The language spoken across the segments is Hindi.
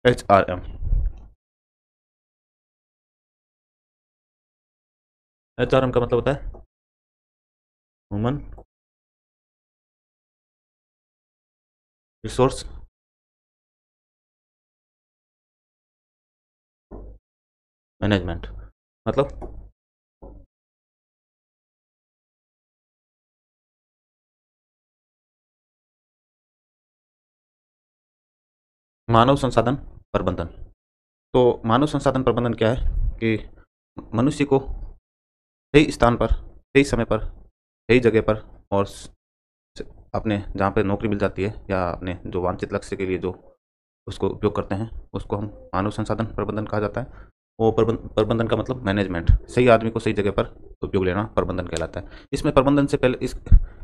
HRM। HRM का मतलब होता है ह्यूमन रिसोर्स मैनेजमेंट। मतलब मानव संसाधन प्रबंधन। तो मानव संसाधन प्रबंधन क्या है कि मनुष्य को सही स्थान पर, सही समय पर, सही जगह पर और अपने जहाँ पे नौकरी मिल जाती है या अपने जो वांछित लक्ष्य के लिए जो उसको उपयोग करते हैं उसको हम मानव संसाधन प्रबंधन कहा जाता है। वो प्रबंधन का मतलब मैनेजमेंट, सही आदमी को सही जगह पर उपयोग लेना प्रबंधन कहलाता है। इसमें प्रबंधन से पहले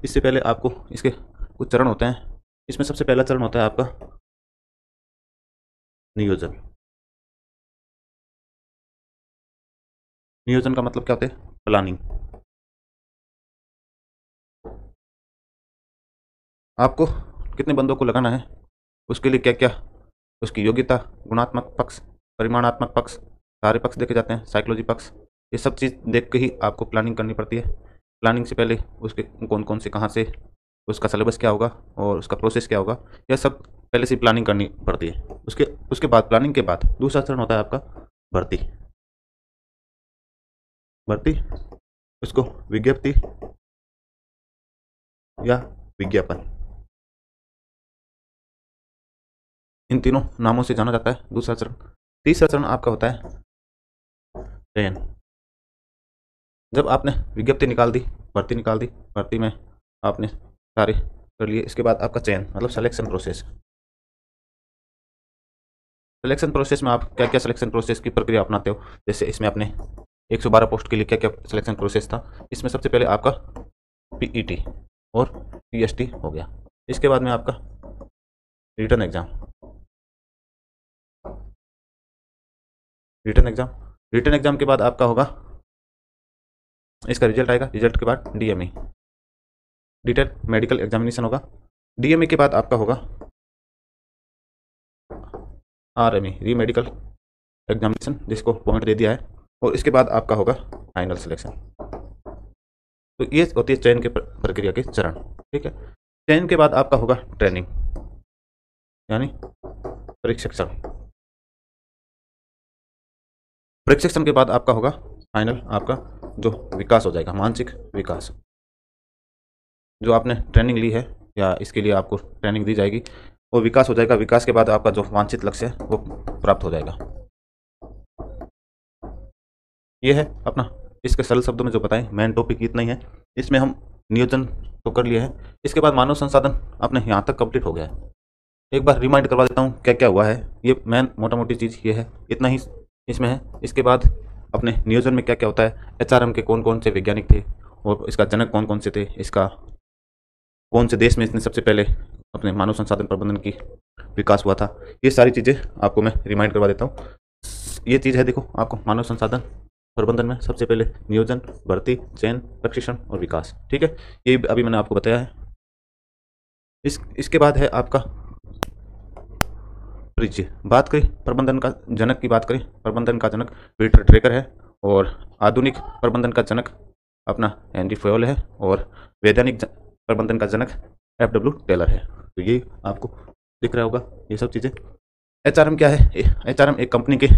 इससे पहले आपको इसके कुछ चरण होते हैं। इसमें सबसे पहला चरण होता है आपका नियोजन। नियोजन का मतलब क्या होता है? प्लानिंग। आपको कितने बंदों को लगाना है, उसके लिए क्या क्या उसकी योग्यता, गुणात्मक पक्ष, परिमाणात्मक पक्ष, सारे पक्ष देखे जाते हैं, साइकोलॉजी पक्ष, ये सब चीज़ देख के ही आपको प्लानिंग करनी पड़ती है। प्लानिंग से पहले उसके कौन कौन से कहाँ से उसका सिलेबस क्या होगा और उसका प्रोसेस क्या होगा, यह सब पहले से प्लानिंग करनी पड़ती है। उसके उसके बाद प्लानिंग के बाद दूसरा चरण होता है आपका भर्ती। भर्ती, उसको विज्ञप्ति या विज्ञापन, इन तीनों नामों से जाना जाता है दूसरा चरण। तीसरा चरण आपका होता है चयन। जब आपने विज्ञप्ति निकाल दी, भर्ती निकाल दी, भर्ती में आपने सारे कर लिए, इसके बाद आपका चयन मतलब सिलेक्शन प्रोसेस। सिलेक्शन प्रोसेस में आप क्या क्या सिलेक्शन प्रोसेस की प्रक्रिया अपनाते हो, जैसे इसमें आपने 112 पोस्ट के लिए क्या क्या सिलेक्शन प्रोसेस था। इसमें सबसे पहले आपका PET और PST हो गया। इसके बाद में आपका written exam. Written exam, written exam के बाद आपका होगा, इसका रिजल्ट आएगा, रिजल्ट के बाद DME, डिटेल मेडिकल एग्जामिनेशन होगा। DME के बाद आपका होगा RME, री मेडिकल एग्जामिनेशन, जिसको पॉइंट दे दिया है, और इसके बाद आपका होगा फाइनल सिलेक्शन। तो ये होती है चयन के प्रक्रिया के चरण। ठीक है, चयन के बाद आपका होगा ट्रेनिंग यानी प्रशिक्षण। प्रशिक्षण के बाद आपका होगा फाइनल, आपका जो विकास हो जाएगा, मानसिक विकास। जो आपने ट्रेनिंग ली है या इसके लिए आपको ट्रेनिंग दी जाएगी, वो विकास हो जाएगा। विकास के बाद आपका जो वांछित लक्ष्य है वो प्राप्त हो जाएगा। ये है अपना, इसके सरल शब्दों में जो बताएं, मेन टॉपिक इतना ही है। इसमें हम नियोजन तो कर लिए हैं, इसके बाद मानव संसाधन अपने यहाँ तक कंप्लीट हो गया है। एक बार रिमाइंड करवा देता हूँ क्या क्या हुआ है। ये मेन मोटा मोटी चीज़ ये है, इतना ही इसमें है। इसके बाद अपने नियोजन में क्या क्या होता है, HRM के कौन कौन से वैज्ञानिक थे और इसका जनक कौन कौन से थे, इसका कौन से देश में इसने सबसे पहले अपने मानव संसाधन प्रबंधन की विकास हुआ था, ये सारी चीज़ें आपको मैं रिमाइंड करवा देता हूँ। ये चीज़ है, देखो आपको मानव संसाधन प्रबंधन में सबसे पहले नियोजन, भर्ती, चयन, प्रशिक्षण और विकास। ठीक है, ये अभी मैंने आपको बताया है। इसके बाद है आपका परिचय। बात करें प्रबंधन का जनक की, बात करें प्रबंधन का जनक पीटर ड्रेकर है, और आधुनिक प्रबंधन का जनक अपना हेनरी फयोल है, और वैधानिक प्रबंधन का जनक FW टेलर है। तो ये आपको दिख रहा होगा ये सब चीज़ें। HRM क्या है? HRM एक कंपनी के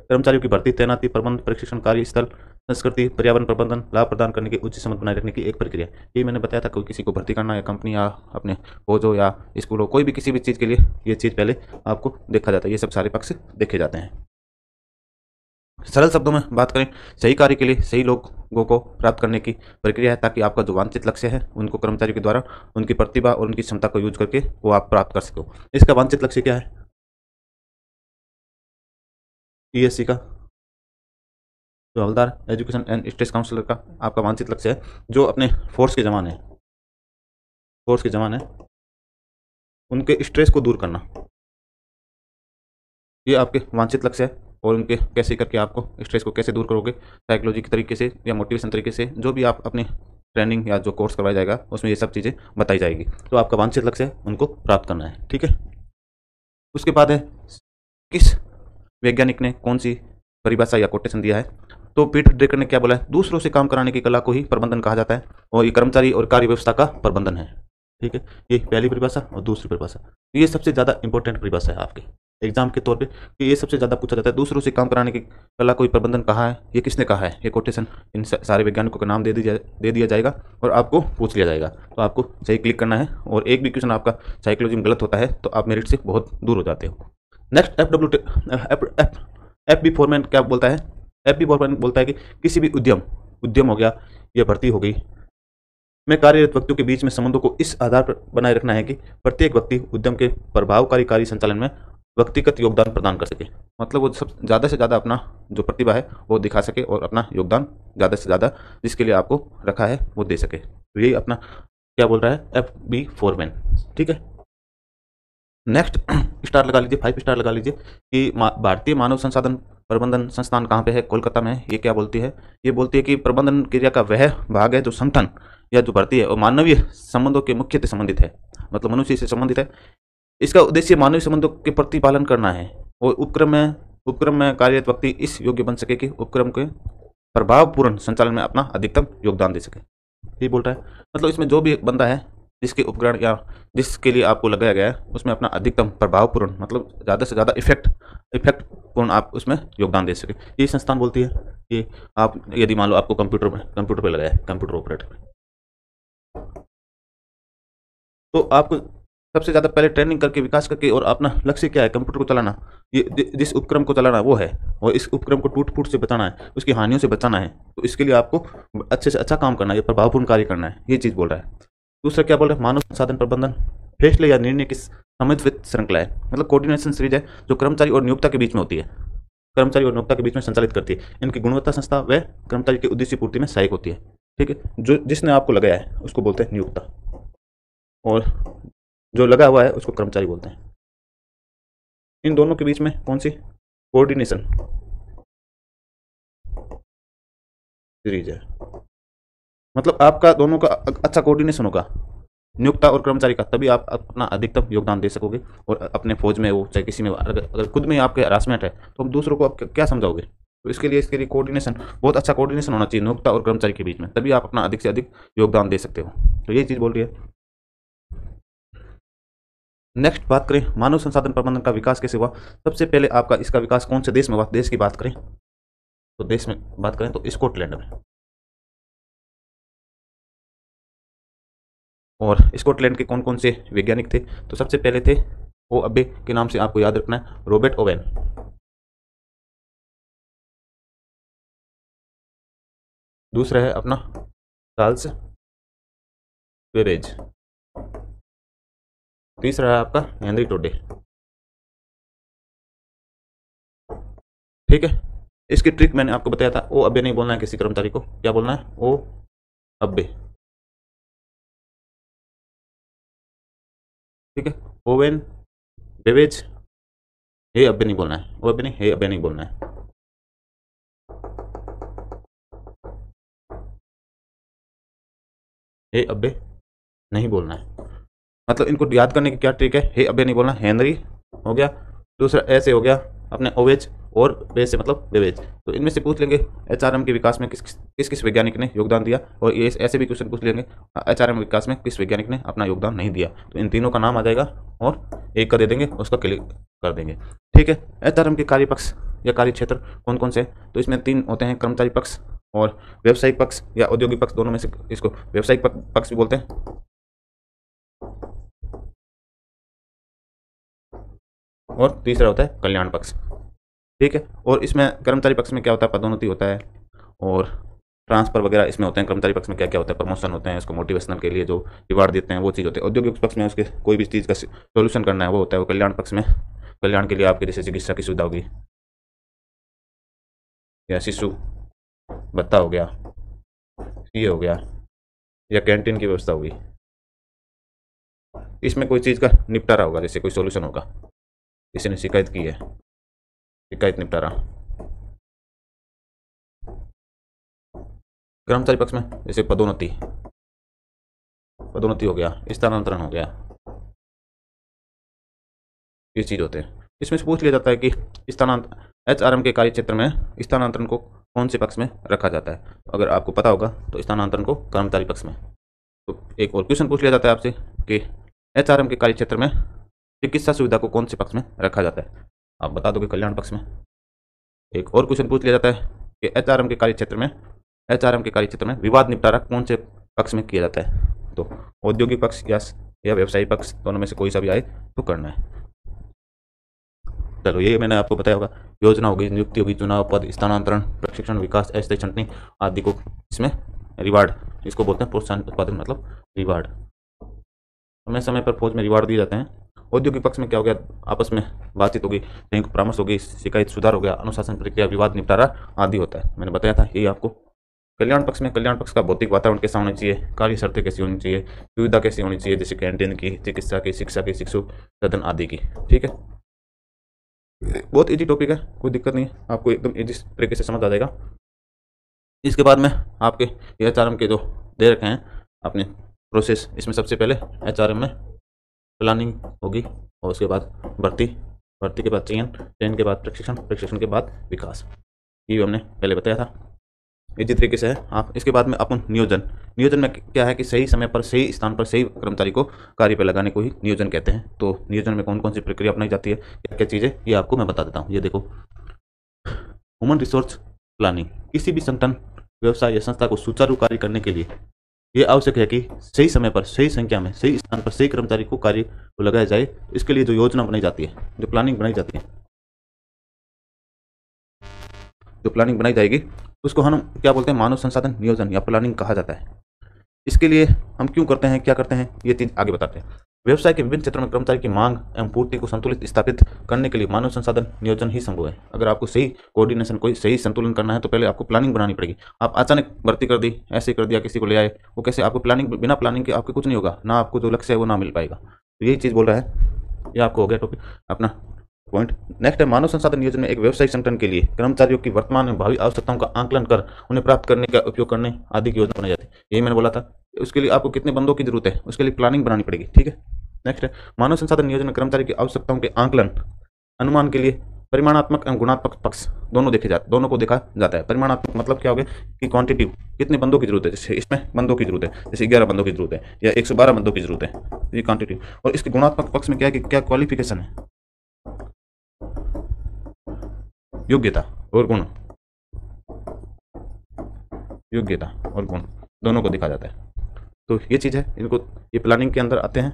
कर्मचारियों की भर्ती, तैनाती, प्रबंध, प्रशिक्षण, कार्यस्थल, संस्कृति, पर्यावरण प्रबंधन, लाभ प्रदान करने की उच्च समझ बनाए रखने की एक प्रक्रिया। ये मैंने बताया था, कोई किसी को भर्ती करना या कंपनी या अपने फौज हो या स्कूल हो, कोई भी किसी भी चीज़ के लिए ये चीज़ पहले आपको देखा जाता है, ये सब सारे पक्ष देखे जाते हैं। सरल शब्दों में बात करें, सही कार्य के लिए सही लोगों को प्राप्त करने की प्रक्रिया है, ताकि आपका जो वांछित लक्ष्य है उनको कर्मचारियों के द्वारा उनकी प्रतिभा और उनकी क्षमता को यूज करके वो आप प्राप्त कर सको। इसका वांछित लक्ष्य क्या है? ESC का जो हवलदार, एजुकेशन एंड स्टेट काउंसलर का आपका वांछित लक्ष्य है, जो अपने फोर्स के जवान है, फोर्स के जवान है, उनके स्ट्रेस को दूर करना, ये आपके वांछित लक्ष्य है। और उनके कैसे करके आपको स्ट्रेस को कैसे दूर करोगे, साइकोलॉजी के तरीके से या मोटिवेशन तरीके से, जो भी आप अपने ट्रेनिंग या जो कोर्स करवाया जाएगा उसमें ये सब चीज़ें बताई जाएगी। तो आपका वांछित लक्ष्य है, उनको प्राप्त करना है। ठीक है, उसके बाद है किस वैज्ञानिक ने कौन सी परिभाषा या कोटेशन दिया है? तो पीटर ड्रेकर ने क्या बोला है? दूसरों से काम कराने की कला को ही प्रबंधन कहा जाता है और ये कर्मचारी और कार्य व्यवस्था का प्रबंधन है। ठीक है, ये पहली परिभाषा और दूसरी परिभाषा, ये सबसे ज़्यादा इंपॉर्टेंट परिभाषा है आपके एग्जाम के तौर पे कि ये सबसे ज़्यादा पूछा जाता है। दूसरों से काम कराने की कला को ही प्रबंधन कहा है, ये किसने कहा है? ये कोटेशन इन सारे वैज्ञानिकों का नाम दे दिया जाएगा और आपको पूछ लिया जाएगा। तो आपको सही क्लिक करना है और एक भी क्वेश्चन आपका साइकोलॉजी में गलत होता है तो आप मेरिट से बहुत दूर हो जाते हो। नेक्स्ट एफ बी फॉरमैन क्या बोलता है? एफ बी फॉरमैन बोलता है कि किसी भी उद्यम हो गया या भर्ती हो गई में कार्यरत व्यक्तियों के बीच में संबंधों को इस आधार पर बनाए रखना है कि प्रत्येक व्यक्ति उद्यम के प्रभावकारी कार्य संचालन में व्यक्तिगत योगदान प्रदान कर सके। मतलब वो सब ज़्यादा से ज़्यादा अपना जो प्रतिभा है वो दिखा सके और अपना योगदान ज़्यादा से ज़्यादा जिसके लिए आपको रखा है वो दे सके। तो यही अपना क्या बोल रहा है एफ बी फॉरमैन। ठीक है, नेक्स्ट स्टार लगा लीजिए, 5 स्टार लगा लीजिए कि भारतीय मानव संसाधन प्रबंधन संस्थान कहाँ पे है? कोलकाता में है। ये क्या बोलती है? ये बोलती है कि प्रबंधन क्रिया का वह भाग है जो संगठन या जो भर्ती है और मानवीय संबंधों के मुख्यतः संबंधित है, मतलब मनुष्य से संबंधित है। इसका उद्देश्य मानवीय संबंधों के प्रतिपालन करना है और उपक्रम में कार्यरत व्यक्ति इस योग्य बन सके कि उपक्रम के प्रभावपूर्ण संचालन में अपना अधिकतम योगदान दे सके। ये बोल रहा है, मतलब इसमें जो भी बंदा है जिसके उपकरण या जिसके लिए आपको लगाया गया है उसमें अपना अधिकतम प्रभावपूर्ण मतलब ज़्यादा से ज़्यादा इफेक्टपूर्ण आप उसमें योगदान दे सके। ये संस्थान बोलती है कि आप यदि मान लो आपको कंप्यूटर पे लगाया है, कंप्यूटर ऑपरेटर में, तो आपको सबसे ज़्यादा पहले ट्रेनिंग करके विकास करके और अपना लक्ष्य क्या है? कंप्यूटर को चलाना, ये जिस उपक्रम को चलाना वो है और इस उपक्रम को टूट फूट से बचाना है, उसकी हानियों से बचाना है। तो इसके लिए आपको अच्छे से अच्छा काम करना है, प्रभावपूर्ण कार्य करना है, ये चीज़ बोल रहा है। दूसरा क्या बोल रहा है? मानव संसाधन प्रबंधन फैसले या निर्णय की समन्वित श्रृंखला है, मतलब कोऑर्डिनेशन सीरीज है जो कर्मचारी और नियोक्ता के बीच में होती है, कर्मचारी और नियोक्ता के बीच में संचालित करती है। इनकी गुणवत्ता संस्था व कर्मचारी के उद्देश्य पूर्ति में सहायक होती है। ठीक है, जो जिसने आपको लगाया है उसको बोलते हैं नियोक्ता और जो लगा हुआ है उसको कर्मचारी बोलते हैं। इन दोनों के बीच में कौन सी कोऑर्डिनेशन सीरीज है, मतलब आपका दोनों का अच्छा कोऑर्डिनेशन होगा नियोक्ता और कर्मचारी का, तभी आप अपना अधिकतम योगदान दे सकोगे। और अपने फौज में हो चाहे किसी में, अगर खुद में आपके हरासमेंट है तो हम दूसरों को आप क्या समझाओगे? तो इसके लिए कोऑर्डिनेशन, बहुत अच्छा कोऑर्डिनेशन होना चाहिए नियोक्ता और कर्मचारी के बीच में, तभी आप अपना अधिक से अधिक योगदान दे सकते हो। तो ये चीज़ बोल रही है। नेक्स्ट बात करें मानव संसाधन प्रबंधन का विकास कैसे हुआ। सबसे पहले आपका इसका विकास कौन से देश में हुआ? देश की बात करें तो देश में बात करें तो स्कॉटलैंड में। और स्कॉटलैंड के कौन कौन से वैज्ञानिक थे? तो सबसे पहले थे ओ अब्बे के नाम से आपको याद रखना है, रॉबर्ट ओवेन। दूसरा है अपना चार्ल्स बेबेज। तीसरा है आपका हेनरी टोडे। ठीक है, इसकी ट्रिक मैंने आपको बताया था, ओ अब्बे नहीं बोलना है किसी कर्मचारी को, क्या बोलना है? ओ अब्बे। ठीक है, ओवेन, बेबेज, हे अब्बे नहीं बोलना है, ओ अब्बे नहीं, हे अब्बे नहीं बोलना है। हे अब्बे नहीं बोलना है, मतलब इनको याद करने की क्या ट्रिक है? हे अब्बे नहीं बोलना, हेनरी हो गया, दूसरा ऐसे हो गया अपने ओवेज, और बे से मतलब बेवेज। तो इनमें से पूछ लेंगे एचआरएम के विकास में किस किस वैज्ञानिक ने योगदान दिया, और ये ऐसे भी क्वेश्चन पूछ लेंगे एचआरएम विकास में किस वैज्ञानिक ने अपना योगदान नहीं दिया। तो इन तीनों का नाम आ जाएगा और एक का दे देंगे, उसका क्लिक कर देंगे। ठीक है, एचआरएम के कार्य पक्ष या कार्य क्षेत्र कौन कौन से? तो इसमें 3 होते हैं, कर्मचारी पक्ष और व्यावसायिक पक्ष या औद्योगिक पक्ष, दोनों में से इसको व्यावसायिक पक्ष भी बोलते हैं। और तीसरा होता है कल्याण पक्ष। ठीक है, और इसमें कर्मचारी पक्ष में क्या होता है? पदोन्नति होता है और ट्रांसफर वगैरह इसमें होते हैं। कर्मचारी पक्ष में क्या क्या होता है? प्रमोशन होते हैं, इसको मोटिवेशनल के लिए जो रिवार्ड देते हैं वो चीज़ होती है। औद्योगिक पक्ष में उसके कोई भी चीज़ का सोल्यूशन करना है वो होता है। वो कल्याण पक्ष में कल्याण के लिए आपके जैसे चिकित्सा की सुविधा होगी या शिशु भत्ता हो गया, ये हो गया, या कैंटीन की व्यवस्था होगी, इसमें कोई चीज़ का निपटारा होगा, जैसे कोई सोल्यूशन होगा, किसी ने शिकायत की है, शिकायत निपटारा। कर्मचारी पक्ष में जैसे पदोन्नति हो गया, स्थानांतरण हो गया, ये चीज़ होते हैं। इसमें से पूछ लिया जाता है कि HRM के कार्य क्षेत्र में स्थानांतरण को कौन से पक्ष में रखा जाता है। अगर आपको पता होगा तो स्थानांतरण को कर्मचारी पक्ष में। तो एक और क्वेश्चन पूछ लिया जाता है आपसे कि HRM के कार्य क्षेत्र में चिकित्सा सुविधा को कौन से पक्ष में रखा जाता है। आप बता दोगे कल्याण पक्ष में। एक और क्वेश्चन पूछ लिया जाता है कि HRM के कार्य क्षेत्र में विवाद निपटारा कौन से पक्ष में किया जाता है। तो औद्योगिक पक्ष या व्यवसायिक पक्ष, दोनों में से कोई सा भी आए तो करना है। चलो, ये मैंने आपको बताया होगा। योजना होगी, नियुक्ति होगी, चुनाव, पद, स्थानांतरण, प्रशिक्षण, विकास, अस्थायी छंटनी आदि को इसमें रिवार्ड, इसको बोलते हैं प्रोत्साहन उत्पादन, मतलब रिवार्ड। समय समय पर फौज में रिवार्ड दिए जाते हैं। औद्योगिक पक्ष में क्या हो गया, आपस में बातचीत होगी, संयुक्त परामर्श होगी, शिकायत सुधार हो गया, अनुशासन प्रक्रिया, विवाद निपटारा आदि होता है। मैंने बताया था यही आपको। कल्याण पक्ष का भौतिक वातावरण कैसा होना चाहिए, कार्य शर्तें कैसी होनी चाहिए, सुविधा कैसी होनी चाहिए, जैसे कैंटीन की, चिकित्सा की, शिक्षा की, शिशु सदन आदि की। ठीक है, बहुत इजी टॉपिक है, कोई दिक्कत नहीं है, आपको एकदम इजी तरीके से समझ आ जाएगा। इसके बाद में आपके HRM के जो दे रखे हैं अपने प्रोसेस, इसमें सबसे पहले HRM में प्लानिंग होगी, और उसके बाद भर्ती के बाद चयन के बाद प्रशिक्षण के बाद विकास। ये हमने पहले बताया था, इसी तरीके से है आप। इसके बाद में अपन नियोजन में क्या है कि सही समय पर सही स्थान पर सही कर्मचारी को कार्य पर लगाने को ही नियोजन कहते हैं। तो नियोजन में कौन कौन सी प्रक्रिया अपनाई जाती है, क्या क्या चीज़ें, ये आपको मैं बता देता हूँ। ये देखो, ह्यूमन रिसोर्स प्लानिंग, किसी भी संगठन, व्यवसाय या संस्था को सुचारू कार्य करने के लिए ये आवश्यक है कि सही समय पर सही संख्या में सही स्थान पर सही कर्मचारी को कार्य को लगाया जाए। इसके लिए जो योजना बनाई जाती है, जो प्लानिंग बनाई जाती है, जो प्लानिंग बनाई जाएगी उसको हम क्या बोलते हैं, मानव संसाधन नियोजन या प्लानिंग कहा जाता है। इसके लिए हम क्यों करते हैं, क्या करते हैं, ये चीज आगे बताते हैं। व्यवसाय के विभिन्न क्षेत्रों में कर्मचारी की मांग एवं पूर्ति को संतुलित स्थापित करने के लिए मानव संसाधन नियोजन ही संभव है। अगर आपको सही कोऑर्डिनेशन, कोई सही संतुलन करना है तो पहले आपको प्लानिंग बनानी पड़ेगी। आप अचानक भर्ती कर दी, ऐसे कर दिया, किसी को ले आए, वो कैसे, आपको प्लानिंग, बिना प्लानिंग के आपके कुछ नहीं होगा, ना आपको जो लक्ष्य है वो ना मिल पाएगा। तो यही चीज़ बोल रहा है, ये आपको हो गया टॉपिक अपना पॉइंट। नेक्स्ट है मानव संसाधन नियोजन में एक व्यवसायिक संगठन के लिए कर्मचारियों की वर्तमान एवं भावी आवश्यकताओं का आंकलन कर उन्हें प्राप्त करने का उपयोग करने आदि की योजना बनाई जाती है। यही मैंने बोला था, उसके लिए आपको कितने बंदों की जरूरत है, उसके लिए प्लानिंग बनानी पड़ेगी। ठीक है, नेक्स्ट है मानव संसाधन नियोजन में कर्मचारी की आवश्यकताओं के आंकलन अनुमान के लिए परिमाणात्मक एवं गुणात्मक पक्ष दोनों को देखा जाता है। परिमाणात्मक मतलब क्या हो गया कि क्वांटिटिव, कितने बंदों की जरूरत है, जैसे इसमें बंदों की जरूरत है, जैसे 11 बंदों की जरूरत है या 112 बंदों की जरूरत है, ये क्वांटिटिव। और इसके गुणात्मक पक्ष में क्या है कि क्या क्वालिफिकेशन है, योग्यता और गुण, योग्यता और गुण दोनों को देखा जाता है। तो ये चीज़ है, इनको ये प्लानिंग के अंदर आते हैं।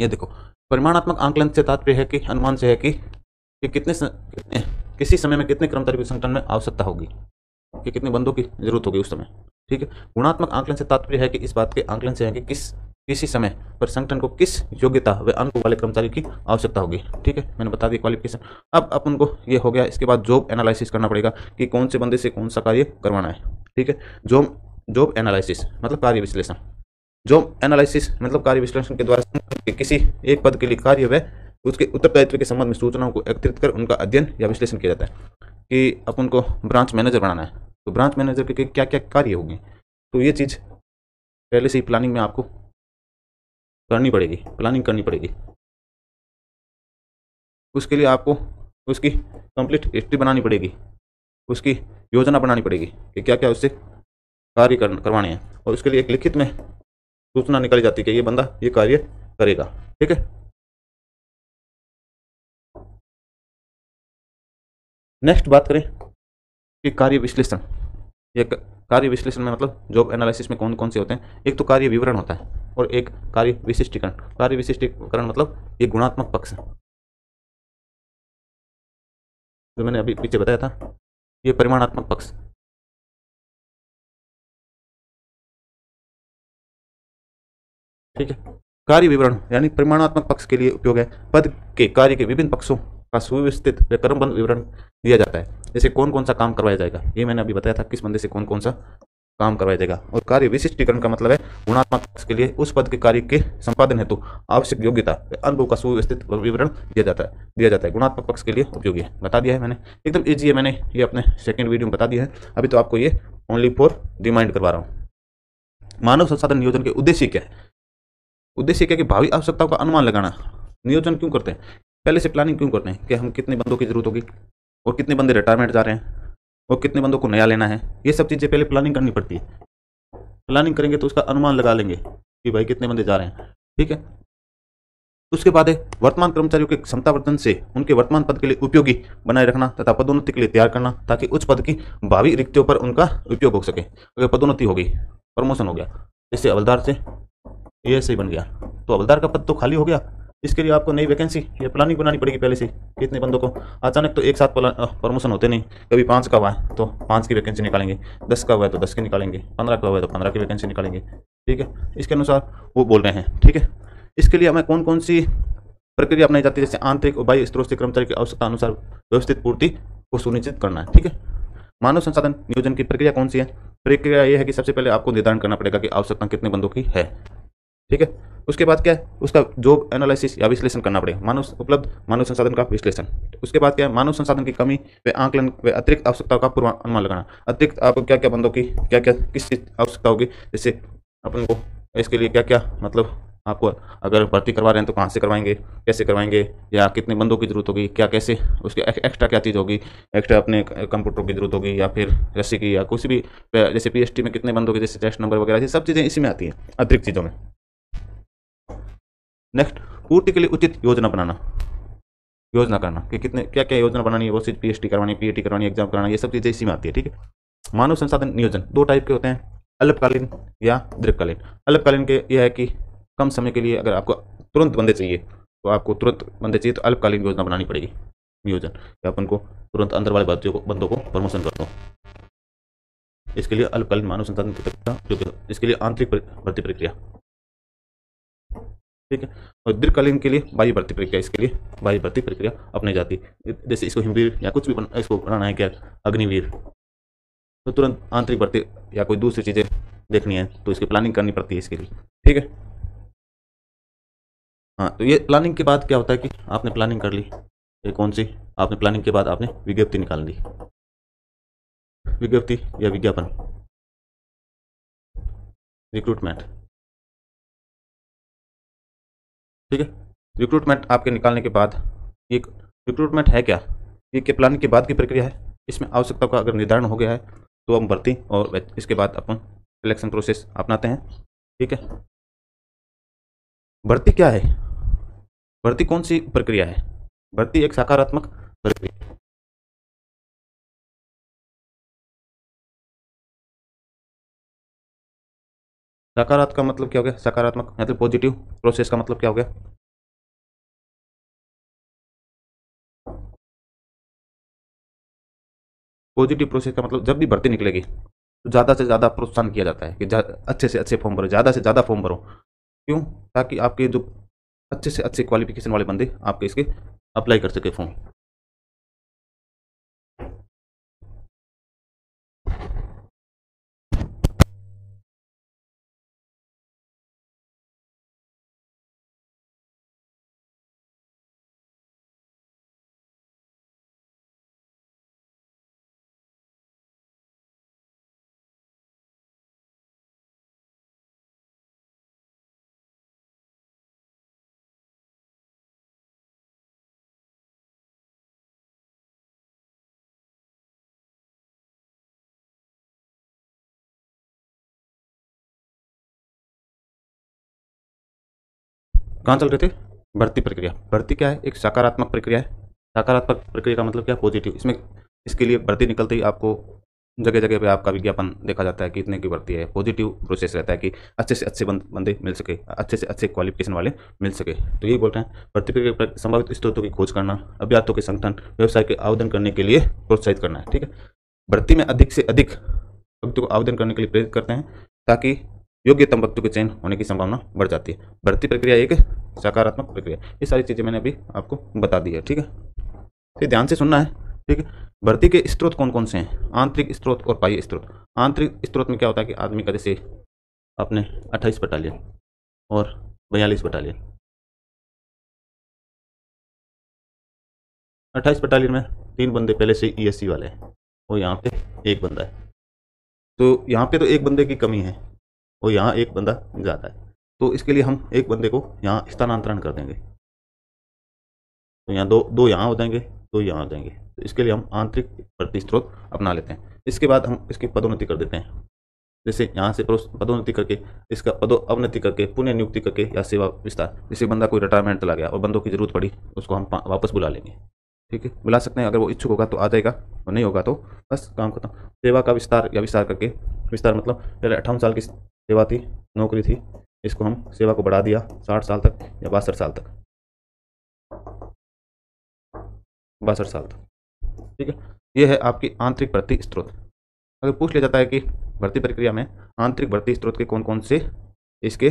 ये देखो, परिमाणात्मक आंकलन से तात्पर्य है कि अनुमान से है कि किसी समय में कितने कर्मचारी की संगठन में आवश्यकता होगी, कि कितने बंदों की जरूरत होगी उस समय। ठीक है, गुणात्मक आंकलन से तात्पर्य है कि इस बात के आंकलन से है कि किसी समय पर संगठन को किस योग्यता व अंक वाले कर्मचारी की आवश्यकता होगी। ठीक है, मैंने बता दिया क्वालिफिकेशन। अब अपन को ये हो गया, इसके बाद जॉब एनालिसिस करना पड़ेगा कि कौन से बंदे से कौन सा कार्य करवाना है। ठीक है, जॉब एनालिसिस मतलब कार्य विश्लेषण। जॉब एनालिसिस मतलब कार्य विश्लेषण के द्वारा किसी एक पद के लिए कार्य व उसके उत्तरदायित्व के संबंध में सूचनाओं को एकत्रित कर उनका अध्ययन या विश्लेषण किया जाता है। कि अपन को ब्रांच मैनेजर बनाना है तो ब्रांच मैनेजर के क्या क्या कार्य होंगे, तो ये चीज़ पहले से ही प्लानिंग में आपको करनी पड़ेगी, प्लानिंग करनी पड़ेगी। उसके लिए आपको उसकी कंप्लीट हिस्ट्री बनानी पड़ेगी, उसकी योजना बनानी पड़ेगी कि क्या क्या उससे कार्य करवाने हैं, और उसके लिए एक लिखित में सूचना निकाली जाती है कि ये बंदा ये कार्य करेगा। ठीक है, नेक्स्ट बात करें कि कार्य विश्लेषण। ये कार्य विश्लेषण में मतलब जॉब एनालिसिस में कौन कौन से होते हैं, एक तो कार्य विवरण होता है और एक कार्य विशिष्टीकरण। कार्य विशिष्टीकरण मतलब ये गुणात्मक पक्ष है, जो मैंने अभी पीछे बताया था। ये परिमाणात्मक पक्ष, ठीक है। कार्य विवरण यानी परिमाणात्मक पक्ष के लिए उपयोग है, पद के कार्य के विभिन्न पक्षों का सुव्यवस्थित व क्रमबद्ध विवरण दिया जाता है। जैसे कौन कौन सा काम करवाया जाएगा, ये मैंने अभी बताया था, किस बंदे से कौन कौन सा काम करवाया जाएगा। और कार्य विशिष्टीकरण का मतलब है गुणात्मक पक्ष के लिए उस पद के कार्य के संपादन हेतु आवश्यक योग्यता अनुभव का सुव्यवस्थित विवरण दिया जाता है। गुणात्मक पक्ष के लिए उपयोगी है, बता दिया है मैंने, एकदम ईजी है, मैंने ये अपने सेकेंड वीडियो में बता दिया है। अभी तो आपको ये ओनली फॉर रिमाइंड करवा रहा हूँ। मानव संसाधन नियोजन के उद्देश्य क्या है, उद्देश्य क्या है कि भावी आवश्यकताओं का अनुमान लगाना। नियोजन क्यों करते हैं, पहले से प्लानिंग क्यों करते हैं कि हम कितने बंदों की ज़रूरत होगी और कितने बंदे रिटायरमेंट जा रहे हैं और कितने बंदों को नया लेना है। ये सब चीज़ें पहले प्लानिंग करनी पड़ती है। प्लानिंग करेंगे तो उसका अनुमान लगा लेंगे कि भाई कितने बंदे जा रहे हैं, ठीक है। उसके बाद है वर्तमान कर्मचारियों के क्षमतावर्धन से उनके वर्तमान पद के लिए उपयोगी बनाए रखना तथा पदोन्नति के लिए तैयार करना, ताकि उच्च पद की भावी रिक्तियों पर उनका उपयोग हो सके। अगर पदोन्नति हो गई, प्रमोशन हो गया, जैसे हवलदार से एएसआई बन गया, तो हवलदार का पद तो खाली हो गया। इसके लिए आपको नई वैकेंसी या प्लानिंग बनानी पड़ेगी पहले से, कितने बंदों को। अचानक तो एक साथ प्रमोशन होते नहीं, कभी 5 का हुआ है तो 5 की वैकेंसी निकालेंगे, 10 का हुआ है तो 10 की निकालेंगे, 15 का हुआ है तो 15 की वैकेंसी निकालेंगे, ठीक है। इसके अनुसार वो बोल रहे हैं, ठीक है। इसके लिए हमें कौन कौन सी प्रक्रिया अपनाई जाती है, जैसे आंतरिक और बाह्य स्रोत से कर्मचारी की आवश्यकता अनुसार व्यवस्थित पूर्ति को सुनिश्चित करना है, ठीक है। मानव संसाधन नियोजन की प्रक्रिया कौन सी है? प्रक्रिया ये है कि सबसे पहले आपको निर्धारण करना पड़ेगा कि आवश्यकता कितने बंदों की है, ठीक है। उसके बाद क्या है, उसका जॉब एनालिसिस या विश्लेषण करना पड़ेगा, उपलब्ध मानव संसाधन का विश्लेषण। उसके बाद क्या है, मानव संसाधन की कमी व आंकलन व अतिरिक्त आवश्यकताओं का पूर्वानुमान लगाना। अतिरिक्त आपको क्या क्या बंदों की क्या क्या किस चीज आवश्यकता होगी, जैसे अपन को इसके लिए क्या क्या, मतलब आपको अगर भर्ती करवा रहे हैं तो कहाँ से करवाएंगे, कैसे करवाएंगे, या कितने बंदों की जरूरत होगी, क्या कैसे, उसके एक्स्ट्रा क्या चीज़ होगी, एक्स्ट्रा अपने कंप्यूटर की जरूरत होगी या फिर रस्सी की या कुछ भी, जैसे पीएसटी में कितने बंदों की, जैसे टेस्ट नंबर वगैरह, ये सब चीज़ें इसी में आती हैं, अतिरिक्त चीज़ों में। नेक्स्ट, पूर्ति के लिए उचित योजना बनाना, योजना करना कि कितने क्या क्या योजना बनानी है, वो चीज़ पीएचडी करवानी, पीएटी करवानी, एग्जाम कराना, ये सब चीज़ें इसी में आती है, ठीक है। मानव संसाधन नियोजन 2 टाइप के होते हैं, अल्पकालीन या दीर्घकालीन। अल्पकालीन के यह है कि कम समय के लिए अगर आपको तुरंत बंदे चाहिए, तो आपको तुरंत बंदे चाहिए तो अल्पकालीन योजना बनानी पड़ेगी, नियोजन, कि अपन को तुरंत अंदर वाले बंदों को प्रमोशन कर दो। इसके लिए अल्पकालीन मानव संसाधन की प्रक्रिया, जो कि इसके लिए आंतरिक भर्ती प्रक्रिया, ठीक है। और दीर्घकालीन के लिए बाह्य भर्ती प्रक्रिया, इसके लिए बाह्य भर्ती प्रक्रिया अपनाई जाती है। जैसे इसको हिमवीर या कुछ भी इसको बनाना है क्या, अग्निवीर, तो तुरंत आंतरिक भर्ती या कोई दूसरी चीज़ें देखनी है तो इसकी प्लानिंग करनी पड़ती है इसके लिए, ठीक है। हाँ, तो ये प्लानिंग के बाद क्या होता है कि आपने प्लानिंग कर ली, ये कौन सी, आपने प्लानिंग के बाद आपने विज्ञप्ति निकाल दी, विज्ञप्ति या विज्ञापन, रिक्रूटमेंट, ठीक है। रिक्रूटमेंट आपके निकालने के बाद, ये रिक्रूटमेंट है क्या, ये के प्लानिंग के बाद की प्रक्रिया है। इसमें आवश्यकता का अगर निर्धारण हो गया है तो हम भर्ती और इसके बाद अपन सिलेक्शन प्रोसेस अपनाते हैं, ठीक है। भर्ती क्या है, भर्ती कौन सी प्रक्रिया है? भर्ती एक सकारात्मक प्रक्रिया। सकारात्मक का मतलब क्या हो गया, सकारात्मक मतलब पॉजिटिव प्रोसेस का मतलब क्या हो गया, पॉजिटिव प्रोसेस का मतलब जब भी भर्ती निकलेगी तो ज़्यादा से ज़्यादा प्रोत्साहन किया जाता है कि अच्छे से अच्छे फॉर्म भरो, ज़्यादा से ज़्यादा फॉर्म भरो। क्यों? ताकि आपके जो अच्छे से अच्छे क्वालिफिकेशन वाले बंदे आपके इसके अप्लाई कर सके फॉर्म। कहाँ चल रहे थे? भर्ती प्रक्रिया। भर्ती क्या है, एक सकारात्मक प्रक्रिया है। सकारात्मक प्रक्रिया का मतलब क्या, पॉजिटिव। इसमें इसके लिए भर्ती निकलते ही आपको जगह जगह पे आपका विज्ञापन देखा जाता है कि इतने की भर्ती है। पॉजिटिव प्रोसेस रहता है कि अच्छे से अच्छे बंदे मिल सके, अच्छे से अच्छे क्वालिफिकेशन वाले मिल सके। तो यही बोल रहे हैं, भर्ती प्रक्रिया पर संभावित स्रोतों की खोज करना, अभ्यर्थियों के संगठन व्यवसाय के आवेदन करने के लिए प्रोत्साहित करना है, ठीक है। भर्ती में अधिक से अधिक व्यक्तियों को आवेदन करने के लिए प्रेरित करते हैं ताकि योग्यतम व्यक्तियों के चयन होने की संभावना बढ़ जाती है। भर्ती प्रक्रिया एक सकारात्मक प्रक्रिया। ये सारी चीज़ें मैंने अभी आपको बता दी है, ठीक है। तो ध्यान से सुनना है, ठीक है। भर्ती के स्रोत कौन कौन से हैं? आंतरिक स्रोत और बाह्य स्रोत। आंतरिक स्रोत में क्या होता है कि आदमी का, जैसे अपने 28 बटालियन और 42 बटालियन। 28 बटालियन में 3 बंदे पहले से ईएससी वाले हैं और यहाँ पे एक बंदा है, तो यहाँ पे तो एक बंदे की कमी है और यहाँ एक बंदा ज़्यादा है, तो इसके लिए हम एक बंदे को यहाँ स्थानांतरण कर देंगे। तो यहाँ दो दो यहाँ हो जाएंगे, दो यहाँ हो जाएंगे। तो इसके लिए हम आंतरिक भर्ती स्रोत अपना लेते हैं। इसके बाद हम इसकी पदोन्नति कर देते हैं। जैसे यहाँ से पदोन्नति करके, इसका अवनति करके, पुनः नियुक्ति करके या सेवा विस्तार। जैसे बंदा कोई रिटायरमेंट चला गया और बंदों की जरूरत पड़ी, उसको हम वापस बुला लेंगे। ठीक है, बुला सकते हैं। अगर वो इच्छुक होगा तो आ जाएगा, और नहीं होगा तो बस काम खत्म। सेवा का विस्तार या विस्तार करके, विस्तार मतलब पहले 58 साल की सेवा थी, नौकरी थी, इसको हम सेवा को बढ़ा दिया 60 साल तक या 62 साल तक, 62 साल तक। ठीक है, ये है आपकी आंतरिक भर्ती स्रोत। अगर पूछ लिया जाता है कि भर्ती प्रक्रिया में आंतरिक भर्ती स्रोत के कौन कौन से इसके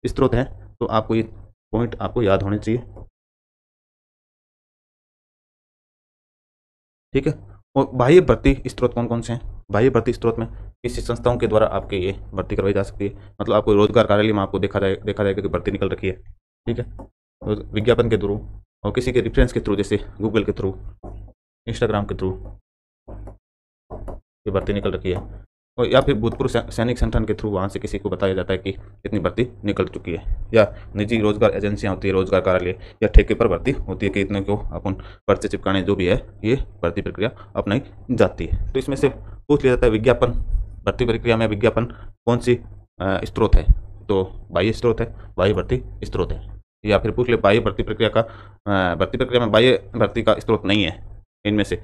स्रोत हैं, तो आपको ये पॉइंट आपको याद होने चाहिए। ठीक है, और बाह्य भर्ती स्रोत कौन कौन से हैं? बाह्य भर्ती स्रोत में किसी संस्थाओं के द्वारा आपके ये भर्ती करवाई जा सकती है। मतलब आपको रोजगार कार्यालय में आपको देखा जाएगा कि भर्ती निकल रखी है। ठीक है, तो विज्ञापन के थ्रू और किसी के रेफरेंस के थ्रू, जैसे गूगल के थ्रू, इंस्टाग्राम के थ्रू ये भर्ती निकल रखी है, और या फिर भूतपूर्व सैनिक संगठन के थ्रू वहाँ से किसी को बताया जाता है कि इतनी भर्ती निकल चुकी है। या निजी रोजगार एजेंसियाँ होती है, रोजगार कार्यालय या ठेके पर भर्ती होती है कि इतने को अपन पर्चे चिपकाने, जो भी है ये भर्ती प्रक्रिया अपनाई जाती है। तो इसमें से पूछ लिया जाता है विज्ञापन, भर्ती प्रक्रिया में विज्ञापन कौन सी स्रोत है? तो बाह्य स्रोत है, बाह्य भर्ती स्रोत है। या फिर पूछ ले बाह्य भर्ती प्रक्रिया का, भर्ती प्रक्रिया में बाह्य भर्ती का स्रोत नहीं है, इनमें से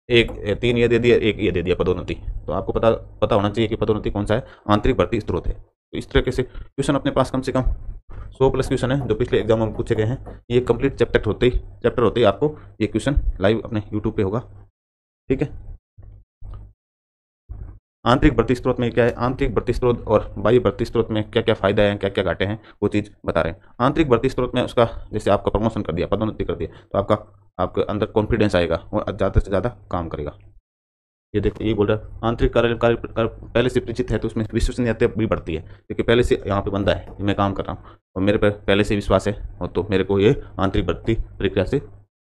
एक 3 ये दे दिया, एक ये दे दिया पदोन्नति। तो आपको पता होना चाहिए कि पदोन्नति कौन सा है, आंतरिक भर्ती स्रोत है। तो इस तरीके से क्वेश्चन अपने पास कम से कम 100+ क्वेश्चन है जो पिछले एग्जाम में पूछे गए हैं। ये कंप्लीट चैप्टर होते ही आपको ये क्वेश्चन लाइव अपने यूट्यूब पे होगा। ठीक है, आंतरिक भर्ती स्रोत में क्या है, आंतरिक भर्ती स्रोत और बाह्य भर्ती स्रोत में क्या क्या फायदा है, क्या क्या घाटे हैं, वो चीज़ बता रहे हैं। आंतरिक भर्ती स्रोत में उसका, जैसे आपका प्रमोशन कर दिया, पदोन्नति कर दिया, तो आपके अंदर कॉन्फिडेंस आएगा और ज़्यादा से ज़्यादा काम करेगा। ये देखो, ये बोल रहा है आंतरिक कार्य पहले से परिचित है तो उसमें विश्वसनीयता भी बढ़ती है, क्योंकि पहले से यहाँ पे बंदा है, मैं काम कर रहा हूँ और मेरे पर पहले से विश्वास है, और तो मेरे को ये आंतरिक भर्ती प्रक्रिया से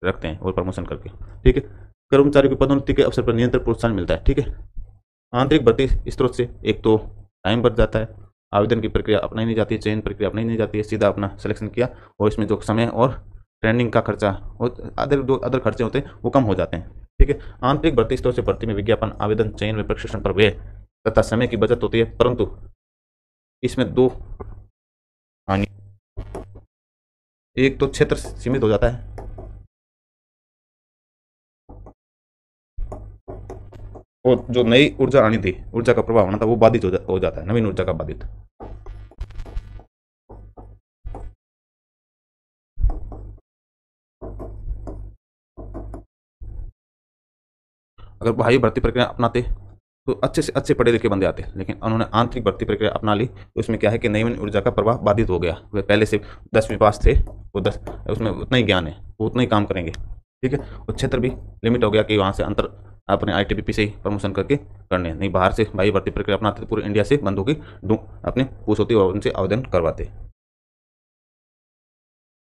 रखते हैं और प्रमोशन करके। ठीक है, कर्मचारी को पदोन्नति के अवसर पर निरंतर प्रोत्साहन मिलता है। ठीक है, आंतरिक भर्ती स्रोत से एक तो टाइम बच जाता है, आवेदन की प्रक्रिया अपनाई नहीं जाती है, चयन प्रक्रिया अपनाई नहीं जाती है, सीधा अपना सिलेक्शन किया, और इसमें जो समय और ट्रेनिंग का खर्चा और अदर खर्चे होते हैं वो कम हो जाते हैं। ठीक है, आंतरिक भर्ती स्रोत से भर्ती में विज्ञापन, आवेदन, चयन में प्रशिक्षण पर व्यय तथा समय की बचत होती है, परंतु इसमें 2 हानि। एक तो क्षेत्र सीमित हो जाता है, और जो नई ऊर्जा आनी थी, ऊर्जा का प्रवाह होना था, वो बाधित हो जाता है, नवीन ऊर्जा का बाधित। अगर बाह्य भर्ती प्रक्रिया अपनाते तो अच्छे से अच्छे पढ़े लिखे बंदे आते, लेकिन उन्होंने आंतरिक भर्ती प्रक्रिया अपना ली, तो उसमें क्या है कि नवीन ऊर्जा का प्रवाह बाधित हो गया। वे पहले से 10वीं पास थे, वो 10 उसमें उतना ही ज्ञान है, वो उतना ही काम करेंगे। ठीक है, और क्षेत्र भी लिमिट हो गया कि वहाँ से अंतर अपने ITBP से ही प्रमोशन करके करने, नहीं बाहर से बाह्य भर्ती प्रक्रिया अपनाते तो पूरे इंडिया से बंदों की अपने पूछ होती और उनसे आवेदन करवाते।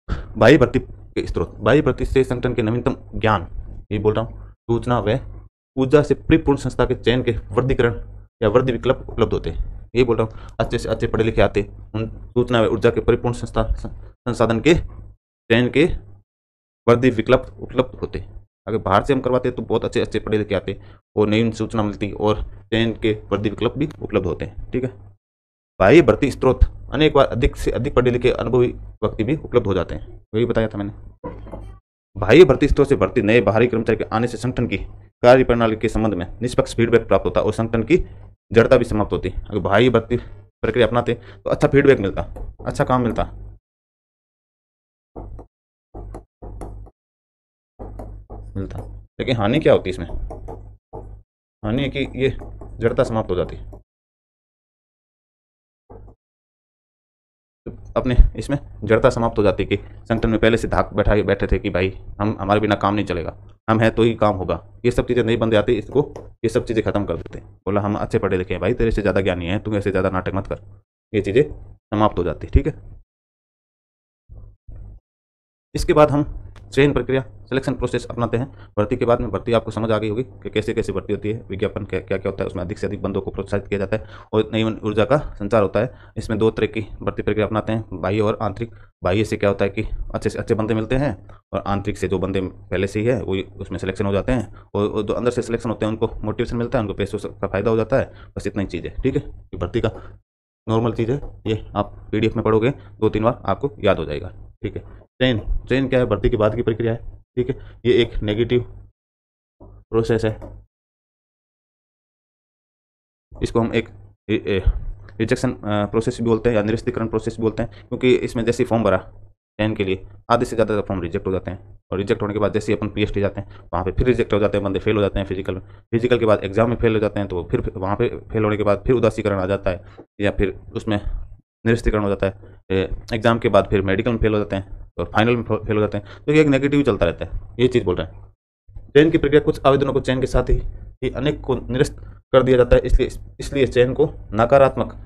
बाह्य भर्ती के स्रोत, बाह्य भर्ती से संगठन के नवीनतम ज्ञान, ये बोल रहा हूँ, सूचना व ऊर्जा से परिपूर्ण संस्था के चयन के वर्गीकरण या वर्दी विकल्प उपलब्ध होते हैं। ये बोल रहा हूँ, अच्छे से अच्छे पढ़े लिखे आते, उन सूचना व ऊर्जा के परिपूर्ण संसाधन के चयन के वर्दी विकल्प उपलब्ध होते। अगर बाहर से हम करवाते तो बहुत अच्छे अच्छे पढ़े लिखे आते और नई सूचना मिलती और चयन के वर्दी विकल्प भी उपलब्ध होते हैं। ठीक है, बाह्य भर्ती स्रोत अनेक बार अधिक से अधिक पढ़े लिखे अनुभवी व्यक्ति भी उपलब्ध हो जाते हैं, वही बताया था मैंने। बाह्य भर्ती स्रोत से भर्ती नए बाहरी कर्मचारी के आने से संगठन की कार्य प्रणाली के संबंध में निष्पक्ष फीडबैक प्राप्त होता और संगठन की जड़ता भी समाप्त होती। अगर बाह्य भर्ती प्रक्रिया अपनाते तो अच्छा फीडबैक मिलता, अच्छा काम मिलता। लेकिन हानि क्या होती इसमें? हानि है कि ये जड़ता समाप्त हो जाती, अपने इसमें जड़ता समाप्त हो जाती कि संगठन में पहले से धाक बैठे थे कि भाई हम हमारे बिना काम नहीं चलेगा, हम है तो ही काम होगा। ये सब चीज़ें नहीं बंदे आती, इसको ये सब चीज़ें खत्म कर देते। बोला हम अच्छे पढ़े लिखे हैं भाई, तेरे से ज़्यादा ज्ञानी है, तू ऐसे ज़्यादा नाटक मत कर, ये चीज़ें समाप्त हो जाती। ठीक है, इसके बाद हम चयन प्रक्रिया सिलेक्शन प्रोसेस अपनाते हैं। भर्ती के बाद में भर्ती आपको समझ आ गई होगी कि कैसे कैसे भर्ती होती है, विज्ञापन क्या क्या होता है, उसमें अधिक से अधिक बंदों को प्रोत्साहित किया जाता है और नई ऊर्जा का संचार होता है। इसमें दो तरह की भर्ती प्रक्रिया अपनाते हैं, बाह्य और आंतरिक। बाह्य से क्या होता है कि अच्छे से अच्छे बंदे मिलते हैं और आंतरिक से जो बंदे पहले से ही है वो उसमें सिलेक्शन हो जाते हैं और जो अंदर से सिलेक्शन होते हैं उनको मोटिवेशन मिलता है, उनको पैसों का फायदा हो जाता है। बस इतना ही चीज़ है, ठीक है। ये भर्ती का नॉर्मल चीज़ है, ये आप PDF में पढ़ोगे 2-3 बार आपको याद हो जाएगा, ठीक है। चयन चयन क्या है, भर्ती के बाद की प्रक्रिया है, ठीक है। ये एक नेगेटिव प्रोसेस है, इसको हम एक रिजेक्शन प्रोसेस भी बोलते हैं या निरस्तीकरण प्रोसेस भी बोलते हैं, क्योंकि इसमें जैसे फॉर्म भरा चयन के लिए आधे से ज़्यादा फॉर्म रिजेक्ट हो जाते हैं और रिजेक्ट होने के बाद जैसे अपन PST जाते हैं वहाँ पे फिर रिजेक्ट हो जाते हैं, बंदे फेल हो जाते हैं फिजिकल के बाद एग्जाम में फेल हो जाते हैं, तो फिर वहाँ पे फेल होने के बाद फिर उदासीकरण आ जाता है या फिर उसमें निरस्तीकरण हो जाता है। एग्जाम के बाद फिर मेडिकल में फेल हो जाते हैं और फाइनल में फेल हो जाते हैं, तो ये एक नेगेटिव चलता रहता है, ये चीज़ बोल रहे हैं। चयन की प्रक्रिया कुछ आवेदनों को चयन के साथ ही अनेक को निरस्त कर दिया जाता है, इसलिए चयन को नकारात्मक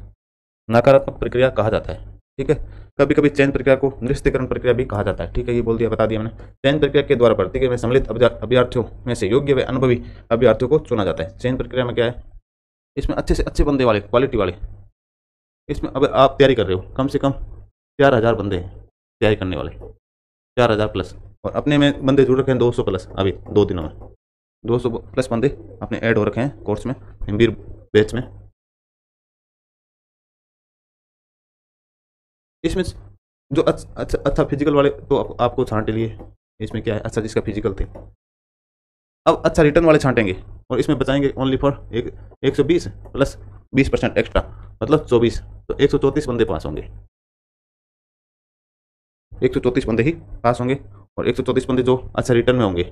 प्रक्रिया कहा जाता है, ठीक है। कभी कभी चयन प्रक्रिया को निरस्तीकरण प्रक्रिया भी कहा जाता है, ठीक है। ये बोल दिया, बता दिया मैंने। चयन प्रक्रिया के द्वारा भर्ती में सम्मिलित अभ्यर्थियों में से योग्य व अनुभवी अभ्यर्थियों को चुना जाता है। चयन प्रक्रिया में क्या है, इसमें अच्छे से अच्छे बंदे वाले, क्वालिटी वाले, इसमें अगर आप तैयारी कर रहे हो, कम से कम 4000 बंदे हैं तैयारी करने वाले, 4000 प्लस, और अपने में बंदे जुड़ रखे हैं 200 प्लस। अभी 2 दिनों में 200 प्लस बंदे अपने ऐड हो रखे हैं कोर्स में, हिमवीर बैच में। इसमें जो अच्छा फिजिकल वाले तो आपको छांटे लिए, इसमें क्या है, अच्छा जिसका फिजिकल थे, अब अच्छा रिटर्न वाले छांटेंगे और इसमें बचाएंगे ओनली फॉर 120 प्लस 20% एक्स्ट्रा, मतलब 24, तो 134 बंदे पास होंगे। 134 बंदे ही पास होंगे और 134 बंदे जो अच्छा रिटर्न में होंगे,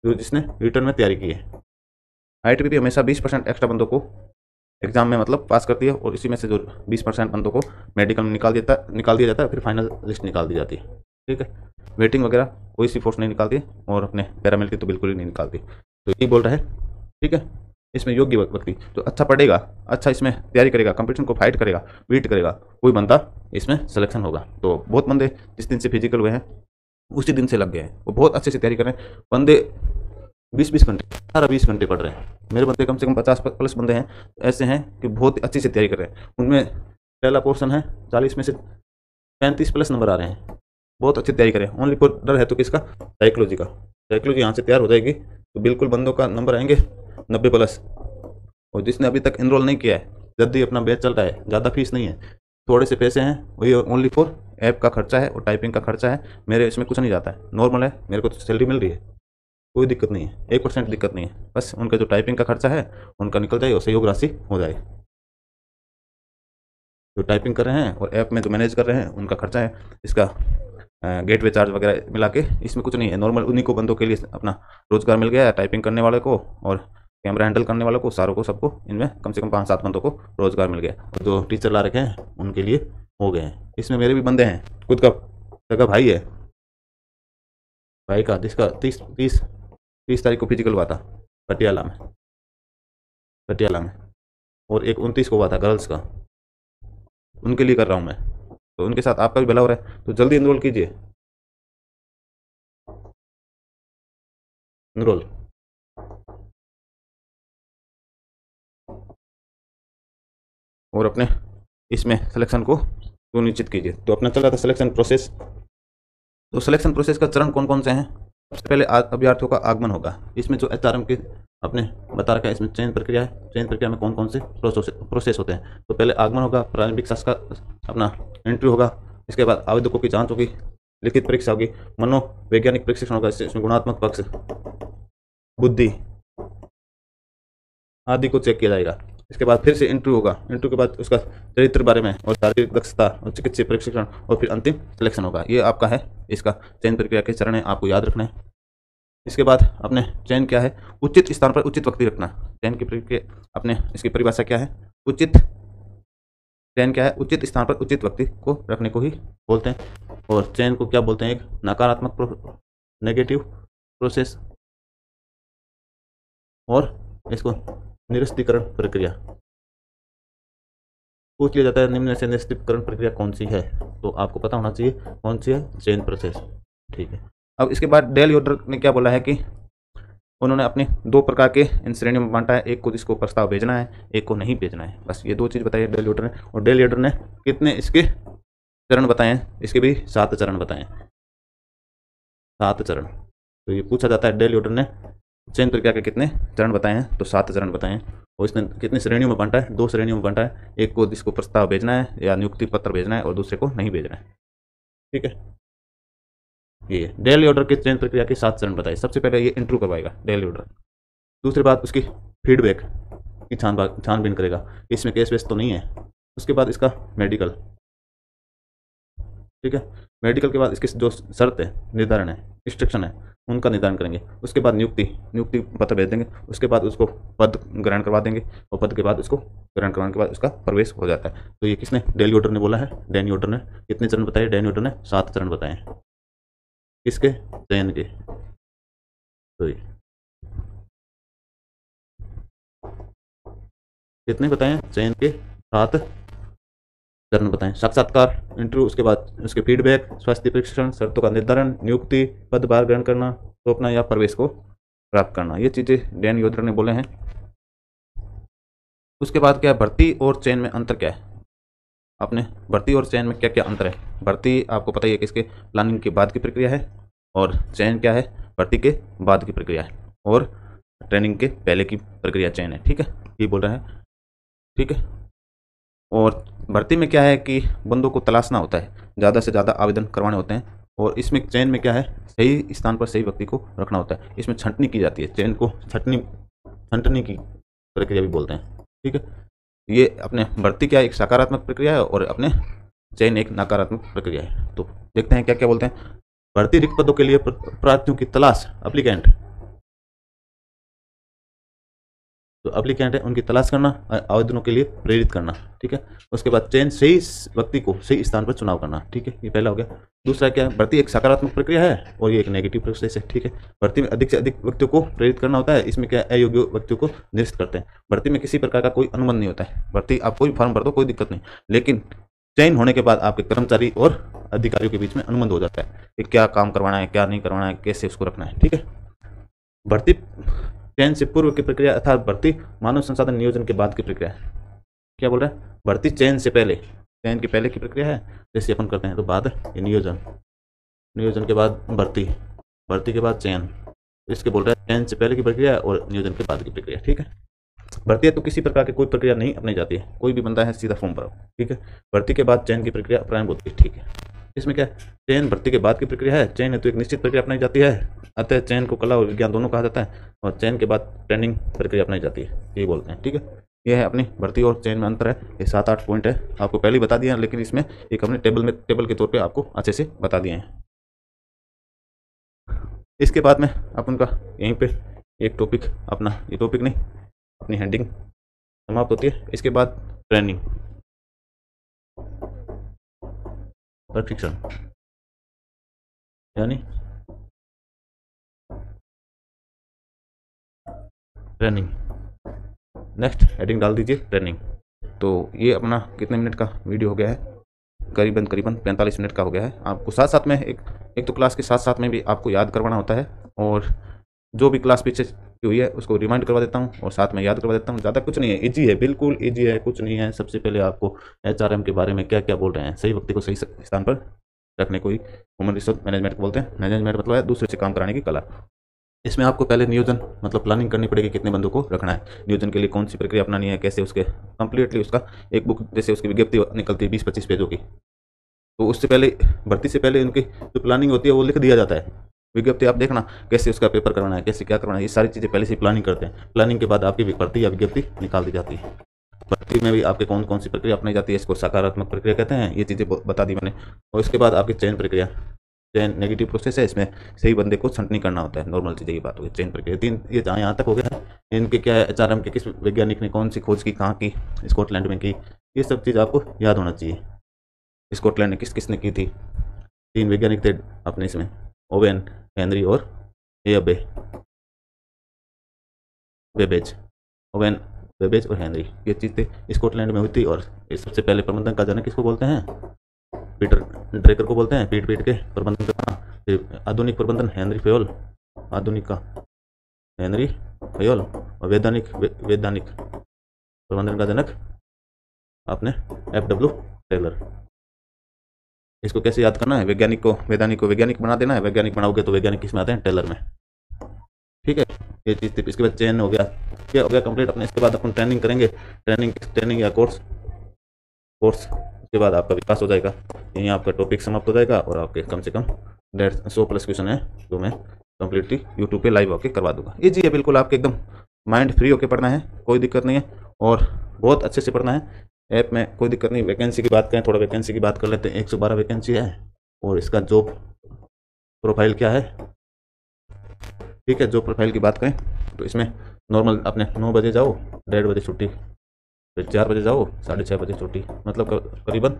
जो जिसने रिटर्न में तैयारी की है। हाइट भी हमेशा 20% एक्स्ट्रा बंदों को एग्जाम में मतलब पास करती है और इसी में से जो 20% बंदों को मेडिकल में निकाल दिया जाता है, फिर फाइनल लिस्ट निकाल दी जाती है, ठीक है। वेटिंग वगैरह कोई सी फोर्स नहीं निकालती और अपने पैरामिलिट्री तो बिल्कुल ही नहीं निकालती, तो यही बोल रहा है, ठीक है। इसमें योग्य व्यक्ति जो अच्छा पढ़ेगा, अच्छा इसमें तैयारी करेगा, कंपटीशन को फाइट करेगा, बीट करेगा, कोई बंदा इसमें सिलेक्शन होगा। तो बहुत बंदे जिस दिन से फिजिकल हुए हैं उसी दिन से लग गए हैं, वो बहुत अच्छे से तैयारी कर रहे हैं। बंदे 20-20 घंटे, 18-20 घंटे पढ़ रहे हैं। मेरे बंदे कम से कम 50 प्लस बंदे हैं ऐसे हैं कि बहुत अच्छी से तैयारी कर रहे हैं। उनमें पहला पोर्शन है 40 में से 35 प्लस नंबर आ रहे हैं, बहुत अच्छी तैयारी करें। ओनली फॉर डर है तो किसका, साइकोलॉजी का। साइकोलॉजी यहाँ से तैयार हो जाएगी तो बिल्कुल बंदों का नंबर आएंगे 90 प्लस। और जिसने अभी तक इनरोल नहीं किया है, जल्दी अपना बैच चल रहा है, ज़्यादा फीस नहीं है, थोड़े से पैसे हैं, वही ओनली फॉर ऐप का खर्चा है और टाइपिंग का खर्चा है। मेरे इसमें कुछ नहीं जाता है, नॉर्मल है, मेरे को तो सैलरी मिल रही है, कोई दिक्कत नहीं है, 1% दिक्कत नहीं है। बस उनका जो टाइपिंग का खर्चा है उनका निकल जाए और सहयोग राशि हो जाए। जो टाइपिंग कर रहे हैं और ऐप में जो मैनेज कर रहे हैं उनका खर्चा है, इसका गेटवे चार्ज वगैरह मिला के इसमें कुछ नहीं है। नॉर्मल उन्हीं को बंदों के लिए अपना रोजगार मिल गया है, टाइपिंग करने वाले को और कैमरा हैंडल करने वालों को, सारों को, सबको इनमें कम से कम 5-7 बंदों को रोजगार मिल गया। और जो टीचर ला रखे हैं उनके लिए हो गए हैं। इसमें मेरे भी बंदे हैं, खुद का सगा भाई है, भाई का, जिसका 30 तारीख को फिजिकल हुआ था पटियाला में, और एक 29 को हुआ था गर्ल्स का। उनके लिए कर रहा हूँ मैं, तो उनके साथ आपका भी भला हो रहा है, तो जल्दी इनरोल कीजिए, इनरोल। और अपने इसमें सिलेक्शन को सुनिश्चित कीजिए। तो अपना चल रहा था सिलेक्शन प्रोसेस। तो सिलेक्शन प्रोसेस का चरण कौन कौन से हैं? सबसे पहले अभ्यर्थियों का आगमन होगा। इसमें जो HRM के अपने बता रखा है, इसमें चयन प्रक्रिया है। चयन प्रक्रिया में कौन कौन से प्रोसेस होते हैं? तो पहले आगमन होगा, प्रारंभिक शास्त्र का अपना एंट्री होगा, इसके बाद आवेदकों की जांच होगी, लिखित परीक्षा होगी, मनोवैज्ञानिक परीक्षण होगा, इसमें गुणात्मक पक्ष, बुद्धि आदि को चेक किया जाएगा। इसके बाद फिर से इंटरव्यू होगा, इंटरव्यू के बाद उसका चरित्र बारे में और शारीरिक दक्षता और चिकित्सीय परीक्षण, और फिर अंतिम सिलेक्शन होगा। ये आपका है इसका चयन प्रक्रिया के चरण है, आपको याद रखना है। इसके बाद अपने चयन क्या है, उचित स्थान पर उचित व्यक्ति रखना। चयन की प्रक्रिया अपने इसकी परिभाषा क्या है, उचित चयन क्या है, उचित स्थान पर उचित व्यक्ति को रखने को ही बोलते हैं। और चयन को क्या बोलते हैं, एक नकारात्मक नेगेटिव प्रोसेस, और इसको निरस्तीकरण प्रक्रिया। पूछ लिया जाता है निम्न से निरस्तीकरण प्रक्रिया कौन सी है, तो आपको पता होना चाहिए कौन सी है, चयन प्रोसेस। ठीक है। अब इसके बाद डेल योडर ने क्या बोला है कि उन्होंने अपने 2 प्रकार के इन श्रेणियों में बांटा है, एक को जिसको प्रस्ताव भेजना है, एक को नहीं भेजना है। बस ये 2 चीज़ बताई है डेल योडर ने। और डेल योडर ने कितने इसके चरण बताए हैं? इसके भी 7 चरण बताए हैं, 7 चरण। तो ये पूछा जाता है डेल योडर ने चयन प्रक्रिया के कितने चरण बताए हैं? तो 7 चरण बताए हैं। और इसने कितनी श्रेणियों में बांटा है? 2 श्रेणियों में बांटा है, एक को जिसको प्रस्ताव भेजना है या नियुक्ति पत्र भेजना है और दूसरे को नहीं भेजना है। ठीक है, ये डेल योडर के चयन प्रक्रिया के 7 चरण बताए। सबसे पहले ये इंटरव्यू करवाएगा डेल योडर। दूसरी बात, उसकी फीडबैक की छानबीन करेगा, इसमें केस वेस तो नहीं है। उसके बाद इसका मेडिकल, ठीक है, मेडिकल के बाद इसकी जो शर्त है, निर्धारण है, इंस्ट्रक्शन है, उनका निर्धारण करेंगे। उसके बाद नियुक्ति पत्र भेज देंगे। उसके बाद उसको पद ग्रहण करवा देंगे और पद के बाद उसको ग्रहण करवाने के बाद उसका प्रवेश हो जाता है। तो ये किसने? डेल योडर ने बोला है। डैन योडर ने कितने चरण बताए? डैन योडर ने 7 चरण बताए हैं। किसके? चयन के। तो ये कितने बताए हैं? चयन के 7 चरण बताएं। साक्षात्कार, इंटरव्यू, उसके बाद उसके फीडबैक, स्वास्थ्य परीक्षण, शर्तों का निर्धारण, नियुक्ति, पदभार ग्रहण करना, सौंपना या प्रवेश को प्राप्त करना, ये चीज़ें डैन योडर ने बोले हैं। उसके बाद क्या है? भर्ती और चयन में अंतर क्या है? अपने भर्ती और चयन में क्या क्या अंतर है? भर्ती आपको पता ही है कि इसके प्लानिंग के बाद की प्रक्रिया है, और चयन क्या है? भर्ती के बाद की प्रक्रिया है, और ट्रेनिंग के पहले की प्रक्रिया चयन है। ठीक है, ये बोल रहे हैं। ठीक है, और भर्ती में क्या है कि बंदों को तलाशना होता है, ज़्यादा से ज़्यादा आवेदन करवाने होते हैं। और इसमें चयन में क्या है? सही स्थान पर सही व्यक्ति को रखना होता है। इसमें छंटनी की जाती है, चयन को छंटनी की प्रक्रिया भी बोलते हैं। ठीक है, ये अपने भर्ती क्या एक सकारात्मक प्रक्रिया है और अपने चयन एक नकारात्मक प्रक्रिया है। तो देखते हैं क्या क्या बोलते हैं। भर्ती रिक्त पदों के लिए प्रार्थियों की तलाश, एप्लीकेंट, तो एप्लीकेंट है उनकी तलाश करना, आवेदनों के लिए प्रेरित करना। ठीक है, उसके बाद चयन, सही व्यक्ति को सही स्थान पर चुनाव करना। ठीक है, ये पहला हो गया। दूसरा क्या है? भर्ती एक सकारात्मक प्रक्रिया है और ये एक नेगेटिव प्रोसेस है। ठीक है, भर्ती में अधिक से अधिक व्यक्तियों को प्रेरित करना होता है। इसमें क्या है? अयोग्य व्यक्तियों को निरस्त करते हैं। भर्ती में किसी प्रकार का कोई अनुबंध नहीं होता है। भर्ती आप कोई फॉर्म भर दो, कोई दिक्कत नहीं, लेकिन चयन होने के बाद आपके कर्मचारी और अधिकारियों के बीच में अनुबंध हो जाता है कि क्या काम करवाना है, क्या नहीं करवाना है, कैसे उसको रखना है। ठीक है, भर्ती चयन से पूर्व की प्रक्रिया अर्थात भर्ती मानव संसाधन नियोजन के बाद की प्रक्रिया है। क्या बोल रहा है? भर्ती चयन से पहले, चयन के पहले की प्रक्रिया है, जैसे अपन करते हैं। तो बाद ये नियोजन, नियोजन के बाद भर्ती, भर्ती के बाद चयन, इसके बोल रहा है चयन से पहले की प्रक्रिया और नियोजन के बाद की प्रक्रिया। ठीक है, भर्ती है तो किसी प्रकार की कोई प्रक्रिया नहीं अपनाई जाती है, कोई भी बंदा है सीधा फॉर्म भरो। ठीक है, भर्ती के बाद चयन की प्रक्रिया प्रारंभ होती है। ठीक है, इसमें क्या है? चयन भर्ती के बाद की प्रक्रिया है। चयन है तो एक निश्चित प्रक्रिया अपनाई जाती है, अतः चयन को कला और विज्ञान दोनों कहा जाता है, और चयन के बाद ट्रेनिंग प्रक्रिया अपनाई जाती है, ये बोलते हैं। ठीक है, यह है अपनी भर्ती और चयन में अंतर है। ये 7-8 पॉइंट है, आपको पहले ही बता दिया, लेकिन इसमें एक हमने टेबल के तौर पर आपको अच्छे से बता दिए हैं। इसके बाद में अपन का यहीं पे एक टॉपिक, अपना ये टॉपिक नहीं, अपनी हेडिंग समाप्त होती है। इसके बाद ट्रेनिंग, प्रशिक्षण, यानी ट्रेनिंग। नेक्स्ट हेडिंग डाल दीजिए ट्रेनिंग। तो ये अपना कितने मिनट का वीडियो हो गया है? करीबन 45 मिनट का हो गया है। आपको साथ साथ में एक तो क्लास के साथ साथ में भी आपको याद करवाना होता है, और जो भी क्लास पीछे की हुई है उसको रिमाइंड करवा देता हूँ और साथ में याद करवा देता हूँ। ज़्यादा कुछ नहीं है, इजी है, बिल्कुल इजी है, कुछ नहीं है। सबसे पहले आपको HRM के बारे में क्या क्या बोल रहे हैं, सही व्यक्ति को सही स्थान पर रखने को ही ह्यूमन रिसोर्स मैनेजमेंट बोलते हैं। मैनेजमेंट मतलब है दूसरे से काम कराने की कला। इसमें आपको पहले नियोजन मतलब प्लानिंग करनी पड़ेगी, कितने बंदों को रखना है, नियोजन के लिए कौन सी प्रक्रिया अपनानी है, कैसे उसके कंप्लीटली उसका एक बुक जैसे उसकी विज्ञप्ति निकलती है 20-25 पेजों की, तो उससे पहले भर्ती से पहले उनकी जो प्लानिंग होती है वो लिख दिया जाता है। विज्ञप्ति आप देखना कैसे उसका पेपर करवाना है, कैसे क्या करवाना है, ये सारी चीज़ें पहले से प्लानिंग करते हैं। प्लानिंग के बाद आपकी भर्ती या विज्ञप्ति निकाल दी जाती है। भर्ती में भी आपके कौन कौन सी प्रक्रिया अपनाई जाती है, इसको सकारात्मक प्रक्रिया कहते हैं, ये चीज़ें बता दी मैंने। और इसके बाद आपकी चयन प्रक्रिया, चयन नेगेटिव प्रोसेस है, इसमें सही बंदे को छंटनी करना होता है, नॉर्मल चीज़ें, ये बात होगी। चयन प्रक्रिया 3 ये जहाँ यहाँ तक हो गया है। इनके क्या है, HRM के किस वैज्ञानिक ने कौन सी खोज की, कहाँ की, स्कॉटलैंड में की, ये सब चीज़ आपको याद होना चाहिए। स्कॉटलैंड ने किसने की थी? 3 वैज्ञानिक थे अपने इसमें, ओवेन, हेनरी और बेबेज। ओवेन, बेबेज और हेनरी, ये चीज़ थे, स्कॉटलैंड में हुई थी। और सबसे पहले प्रबंधन का जनक किसको बोलते हैं? पीटर ड्रेकर को बोलते हैं। पीट के प्रबंधन करना, फिर आधुनिक प्रबंधन हेनरी फेयोल, आधुनिक का हेनरी फेयोल, और वैधानिक प्रबंधन का जनक आपने FW टेलर। इसको कैसे याद करना है, वैज्ञानिक को वैज्ञानिक बना देना है, वैज्ञानिक बनाओगे तो वैज्ञानिक किस में आते हैं, टेलर में। ठीक है, ये चीज़ थी। इसके बाद चयन हो गया, क्या हो गया कंप्लीट अपने। इसके बाद अपन ट्रेनिंग करेंगे, ट्रेनिंग या कोर्स उसके बाद आपका विकास हो जाएगा। यहीं आपका टॉपिक समाप्त हो जाएगा और आपके कम से कम 150 क्वेश्चन है जो मैं कम्प्लीटली यूट्यूब पे लाइव होकर करवा दूंगा। ये जी है, बिल्कुल आपके एकदम माइंड फ्री होकर पढ़ना है, कोई दिक्कत नहीं है, और बहुत अच्छे से पढ़ना है। ऐप में कोई दिक्कत नहीं। वैकेंसी की बात करें, थोड़ा वैकेंसी की बात कर लेते हैं। 112 वैकेंसी है, और इसका जॉब प्रोफाइल क्या है, ठीक है। जॉब प्रोफाइल की बात करें तो इसमें नॉर्मल अपने 9 बजे जाओ, 1:30 बजे छुट्टी, फिर 4 बजे जाओ, 6:30 बजे छुट्टी, मतलब करीबन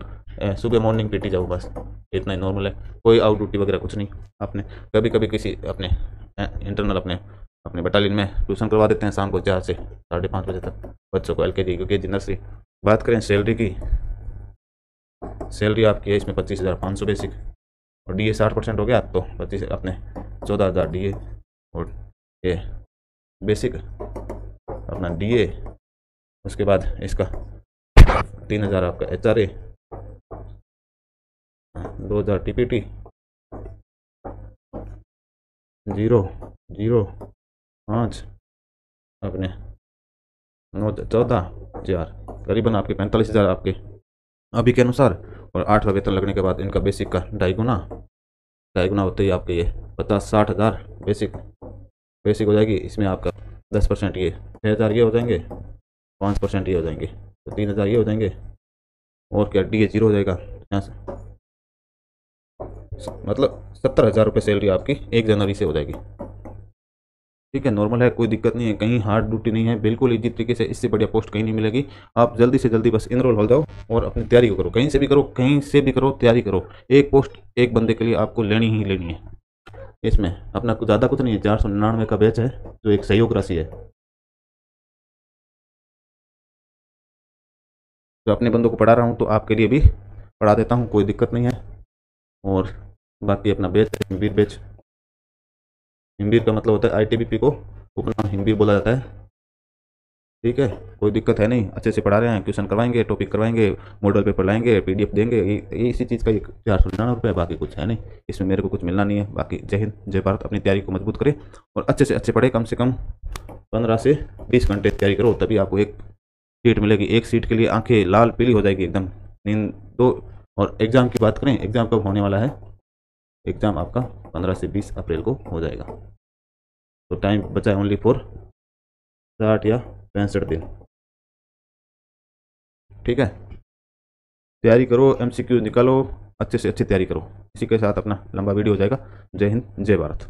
सुबह मॉर्निंग पीटी जाओ, बस इतना ही नॉर्मल है। कोई आउट ड्यूटी वगैरह कुछ नहीं। आपने कभी कभी किसी अपने इंटरनल अपने बटालियन में ट्यूशन करवा देते हैं शाम को 4 से 5:30 बजे तक बच्चों को, LKG UKG नर्सरी। बात करें सैलरी की, सैलरी आपकी है इसमें 25,500 बेसिक, और DA 60% हो गया तो 25 अपने 14,000 DA, और ये बेसिक अपना DA। उसके बाद इसका 3,000 आपका HRA, 2,000 TPT, 0.05 अपने 14,000, करीबन आपके 45,000 आपके अभी के अनुसार। और 8वां वेतन लगने के बाद इनका बेसिक का 2.5 गुना होते ही आपके ये 50-60,000 बेसिक हो जाएगी। इसमें आपका 10% ये 6,000 ये हो जाएंगे, 5% ये हो जाएंगे, तो 3,000 ये हो जाएंगे, और क्या DA 0 हो जाएगा यहाँ से, मतलब 70,000 रुपये सैलरी आपकी 1 जनवरी से हो जाएगी। ठीक है, नॉर्मल है, कोई दिक्कत नहीं है, कहीं हार्ड ड्यूटी नहीं है, बिल्कुल इजी तरीके से। इससे बढ़िया पोस्ट कहीं नहीं मिलेगी। आप जल्दी से जल्दी बस इनरोल हो जाओ और अपनी तैयारी करो, कहीं से भी करो, तैयारी करो। एक पोस्ट एक बंदे के लिए आपको लेनी ही लेनी है। इसमें अपना कुछ ज़्यादा कुछ नहीं है, 499 का बैच है जो एक सहयोग राशि है, जो अपने बंदों को पढ़ा रहा हूँ तो आपके लिए भी पढ़ा देता हूँ, कोई दिक्कत नहीं है। और बाकी अपना बैच है हिमवीर बैच। हिमवीर का मतलब होता है ITBP को उपनाम हिमवीर बोला जाता है। ठीक है, कोई दिक्कत है नहीं, अच्छे से पढ़ा रहे हैं, क्वेश्चन करवाएंगे, टॉपिक करवाएंगे, मॉडल पेपर लाएंगे, PDF देंगे। ये इसी चीज़ का 499 रुपये, बाकी कुछ है नहीं इसमें, मेरे को कुछ मिलना नहीं है। बाकी जय हिंद जय भारत। अपनी तैयारी को मजबूत करें और अच्छे से अच्छे पढ़े, कम से कम 15 से 20 घंटे तैयारी करो, तभी आपको एक सीट मिलेगी। एक सीट के लिए आंखें लाल पीली हो जाएगी एकदम, नींद दो। और एग्ज़ाम की बात करें, एग्ज़ाम कब होने वाला है, एग्ज़ाम आपका 15 से 20 अप्रैल को हो जाएगा। तो टाइम बचा है ओनली फॉर 60 या 65 दिन। ठीक है, तैयारी करो, MCQ निकालो, अच्छे से अच्छी तैयारी करो। इसी के साथ अपना लंबा वीडियो हो जाएगा। जय हिंद जय भारत।